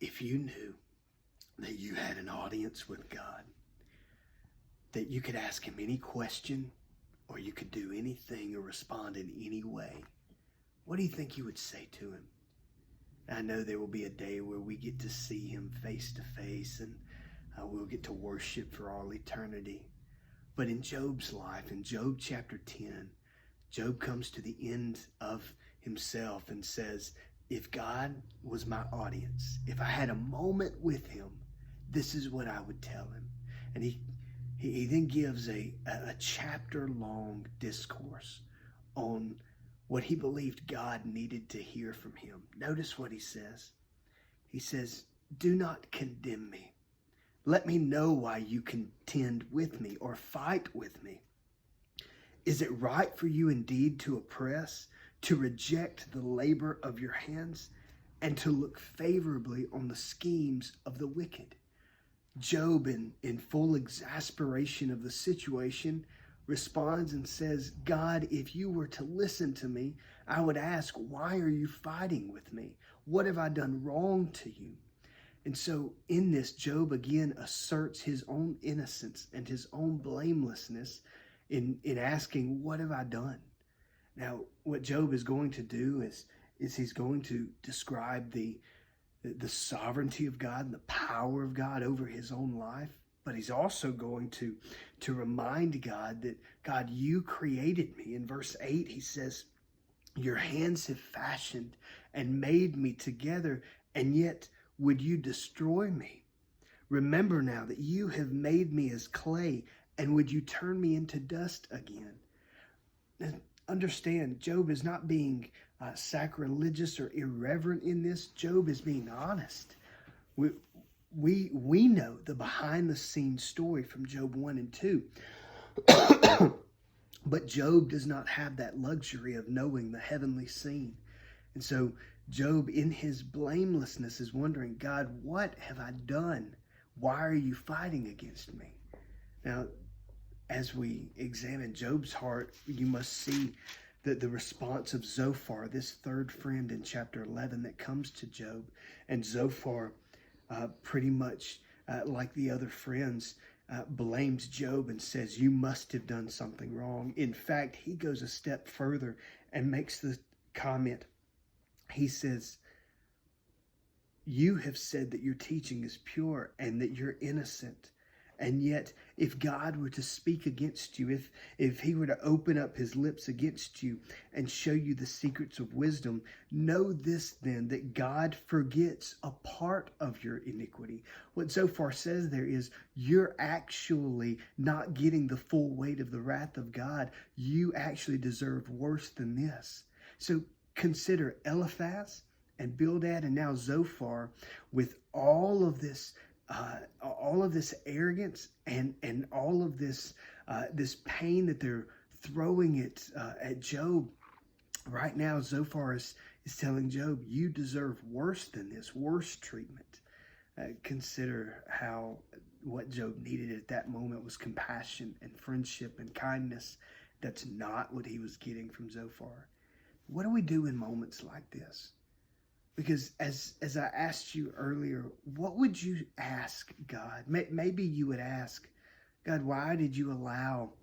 if you knew that you had an audience with God, that you could ask him any question, or you could do anything or respond in any way, what do you think you would say to him? I know there will be a day where we get to see him face to face, and we'll get to worship for all eternity. But in Job's life, in Job chapter 10, Job comes to the end of himself and says, if God was my audience, if I had a moment with him, this is what I would tell him. And he then gives a chapter-long discourse on what he believed God needed to hear from him. Notice what he says. He says, do not condemn me. Let me know why you contend with me or fight with me. Is it right for you indeed to oppress, to reject the labor of your hands, and to look favorably on the schemes of the wicked? Job, in full exasperation of the situation, responds and says, God, if you were to listen to me, I would ask, why are you fighting with me? What have I done wrong to you? And so in this, Job again asserts his own innocence and his own blamelessness in asking, what have I done? Now, what Job is going to do is he's going to describe the sovereignty of God and the power of God over his own life. But he's also going to remind God that, God, you created me. In verse 8, he says, your hands have fashioned and made me together, and yet would you destroy me? Remember now that you have made me as clay, and would you turn me into dust again? And understand, Job is not being sacrilegious or irreverent in this. Job is being honest. We know the behind-the-scenes story from Job 1 and 2. But Job does not have that luxury of knowing the heavenly scene. And so Job, in his blamelessness, is wondering, God, what have I done? Why are you fighting against me? Now, as we examine Job's heart, you must see that the response of Zophar, this third friend in chapter 11 that comes to Job. And Zophar, pretty much like the other friends, blames Job and says, you must have done something wrong. In fact, he goes a step further and makes the comment. He says, you have said that your teaching is pure and that you're innocent. And yet, if God were to speak against you, if he were to open up his lips against you and show you the secrets of wisdom, know this then, that God forgets a part of your iniquity. What Zophar says there is, you're actually not getting the full weight of the wrath of God. You actually deserve worse than this. So consider Eliphaz and Bildad and now Zophar with all of this arrogance and all of this pain that they're throwing at Job. Right now, Zophar is telling Job, you deserve worse than this, worse treatment. Consider how what Job needed at that moment was compassion and friendship and kindness. That's not what he was getting from Zophar. What do we do in moments like this? Because as I asked you earlier, what would you ask God? Maybe you would ask, God, why did you allow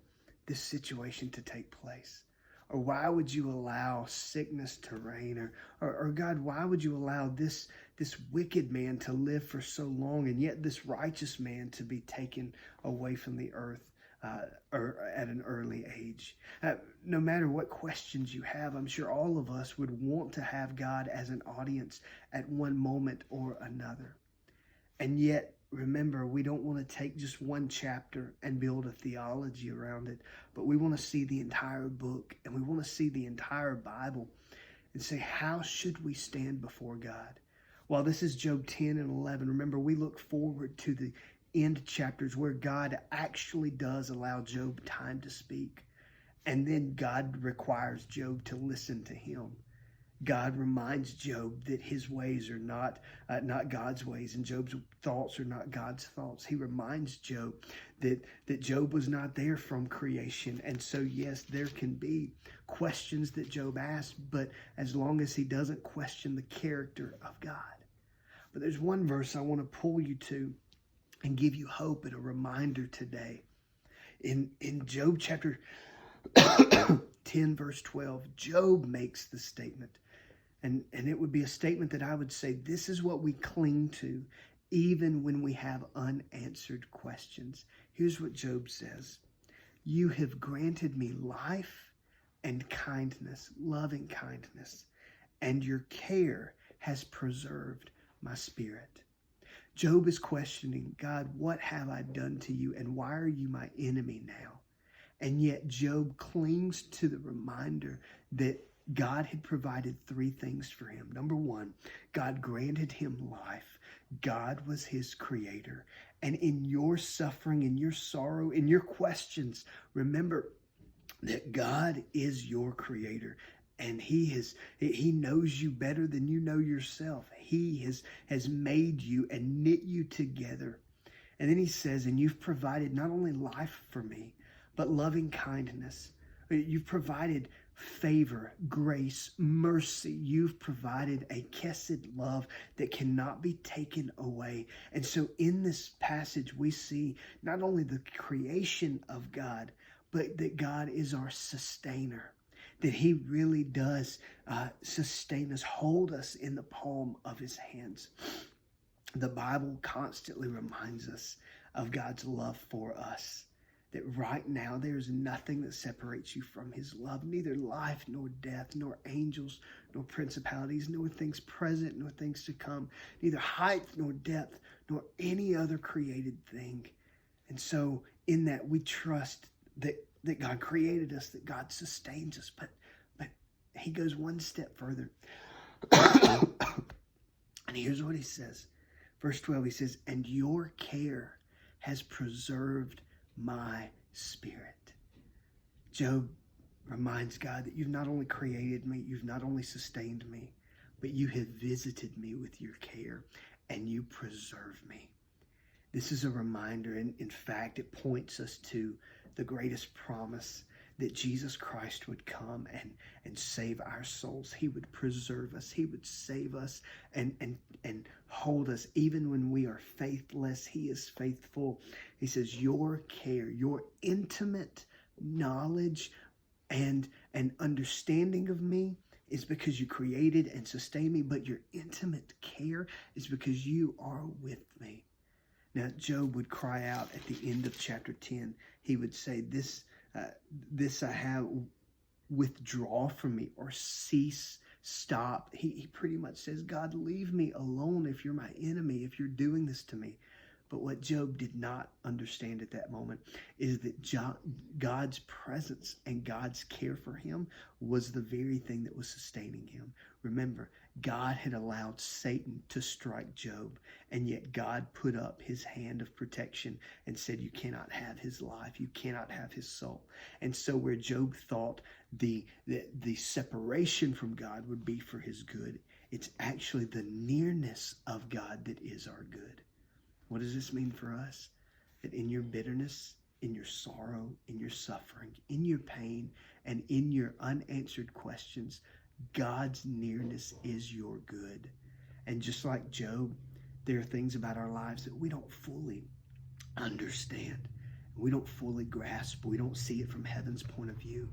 this situation to take place? Or why would you allow sickness to reign? Or God, why would you allow this wicked man to live for so long, and yet this righteous man to be taken away from the earth or at an early age? No matter what questions you have, I'm sure all of us would want to have God as an audience at one moment or another. And yet, remember, we don't want to take just one chapter and build a theology around it, but we want to see the entire book, and we want to see the entire Bible and say, how should we stand before God? While this is Job 10 and 11, remember, we look forward to the end chapters where God actually does allow Job time to speak. And then God requires Job to listen to him. God reminds Job that his ways are not God's ways, and Job's thoughts are not God's thoughts. He reminds Job that Job was not there from creation. And so, yes, there can be questions that Job asks, but as long as he doesn't question the character of God. But there's one verse I want to pull you to and give you hope and a reminder today. In Job chapter 10, verse 12, Job makes the statement. And it would be a statement that I would say, this is what we cling to even when we have unanswered questions. Here's what Job says. You have granted me life and kindness, loving kindness, and your care has preserved my spirit. Job is questioning, God, what have I done to you, and why are you my enemy now? And yet Job clings to the reminder that God had provided three things for him. Number one, God granted him life. God was his creator. And in your suffering, in your sorrow, in your questions, remember that God is your creator. And he knows you better than you know yourself. He has made you and knit you together. And then he says, and you've provided not only life for me, but loving kindness. You've provided favor, grace, mercy. You've provided a chesed love that cannot be taken away. And so in this passage, we see not only the creation of God, but that God is our sustainer, that he really does sustain us, hold us in the palm of his hands. The Bible constantly reminds us of God's love for us, that right now there's nothing that separates you from his love, neither life nor death, nor angels, nor principalities, nor things present, nor things to come, neither height nor depth, nor any other created thing. And so in that we trust that God created us, that God sustains us, but he goes one step further. And here's what he says. Verse 12, he says, and your care has preserved my spirit. Job reminds God that you've not only created me, you've not only sustained me, but you have visited me with your care and you preserve me. This is a reminder, and in fact, it points us to the greatest promise that Jesus Christ would come and save our souls. He would preserve us. He would save us and hold us even when we are faithless. He is faithful. He says, your care, your intimate knowledge and understanding of me is because you created and sustained me, but your intimate care is because you are with me. Now, Job would cry out at the end of chapter 10. He would say, this I have, withdraw from me, or cease, stop. He pretty much says, God, leave me alone if you're my enemy, if you're doing this to me. But what Job did not understand at that moment is that God's presence and God's care for him was the very thing that was sustaining him. Remember, God had allowed Satan to strike Job, and yet God put up his hand of protection and said, you cannot have his life, you cannot have his soul. And so where Job thought the separation from God would be for his good, it's actually the nearness of God that is our good. What does this mean for us? That in your bitterness, in your sorrow, in your suffering, in your pain, and in your unanswered questions, God's nearness is your good. And just like Job, there are things about our lives that we don't fully understand. We don't fully grasp. We don't see it from heaven's point of view.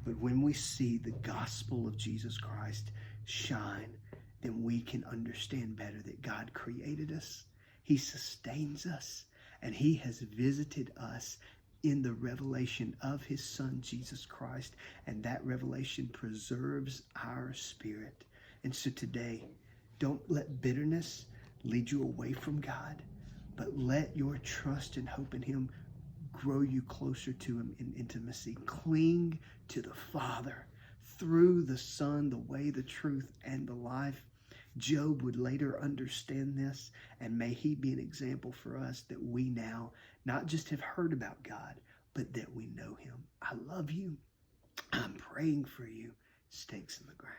But when we see the gospel of Jesus Christ shine, then we can understand better that God created us. He sustains us, and he has visited us in the revelation of his son, Jesus Christ, and that revelation preserves our spirit. And so today, don't let bitterness lead you away from God, but let your trust and hope in him grow you closer to him in intimacy. Cling to the Father through the Son, the way, the truth, and the life. Job would later understand this, and may he be an example for us that we now not just have heard about God, but that we know him. I love you. I'm praying for you. Stakes in the ground.